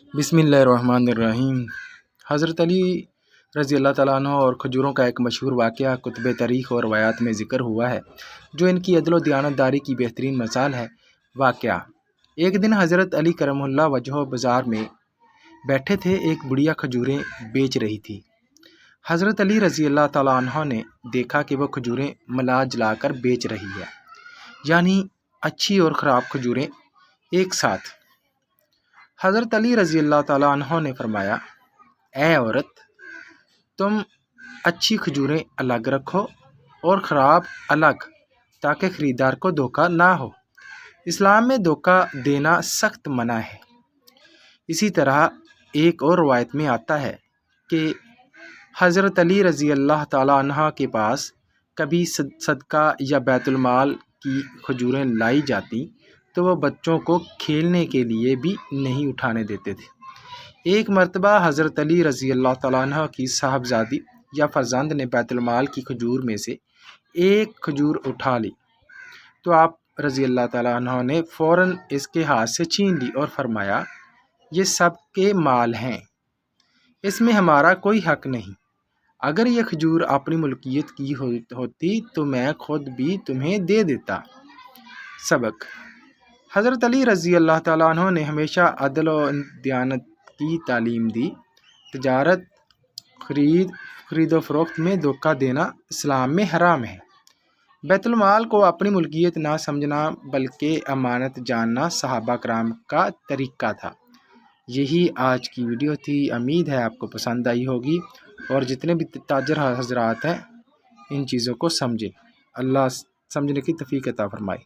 بسم اللہ الرحمن الرحیم۔ حضرت علی رضی اللہ تعالیٰ عنہ اور کھجوروں کا ایک مشہور واقعہ کتب تاریخ اور روایات میں ذکر ہوا ہے، جو ان کی عدل و دیانتداری کی بہترین مثال ہے۔ واقعہ: ایک دن حضرت علی کرم اللہ وجہہ بازار میں بیٹھے تھے۔ ایک بڑھیا کھجوریں بیچ رہی تھی۔ حضرت علی رضی اللہ تعالیٰ عنہ نے دیکھا کہ وہ کھجوریں ملا جلا کر بیچ رہی ہے، یعنی اچھی اور خراب کھجوریں ایک ساتھ۔ حضرت علی رضی اللہ تعالیٰ عنہ نے فرمایا: اے عورت، تم اچھی کھجوریں الگ رکھو اور خراب الگ، تاکہ خریدار کو دھوکہ نہ ہو۔ اسلام میں دھوکہ دینا سخت منع ہے۔ اسی طرح ایک اور روایت میں آتا ہے کہ حضرت علی رضی اللہ تعالیٰ عنہ کے پاس کبھی صدقہ یا بیت المال کی کھجوریں لائی جاتی تو وہ بچوں کو کھیلنے کے لیے بھی نہیں اٹھانے دیتے تھے۔ ایک مرتبہ حضرت علی رضی اللہ تعالیٰ عنہ کی صاحبزادی یا فرزند نے بیت المال کی کھجور میں سے ایک کھجور اٹھا لی تو آپ رضی اللہ تعالیٰ عنہ نے فوراً اس کے ہاتھ سے چھین لی اور فرمایا: یہ سب کے مال ہیں، اس میں ہمارا کوئی حق نہیں۔ اگر یہ کھجور اپنی ملکیت کی ہوتی تو میں خود بھی تمہیں دے دیتا۔ سبق: حضرت علی رضی اللہ تعالیٰ عنہ نے ہمیشہ عدل و دیانت کی تعلیم دی۔ تجارت، خرید و فروخت میں دھوکہ دینا اسلام میں حرام ہے۔ بیت المال کو اپنی ملکیت نہ سمجھنا بلکہ امانت جاننا صحابہ کرام کا طریقہ تھا۔ یہی آج کی ویڈیو تھی۔ امید ہے آپ کو پسند آئی ہوگی، اور جتنے بھی تاجر حضرات ہیں ان چیزوں کو سمجھیں۔ اللہ سمجھنے کی توفیق عطا فرمائے۔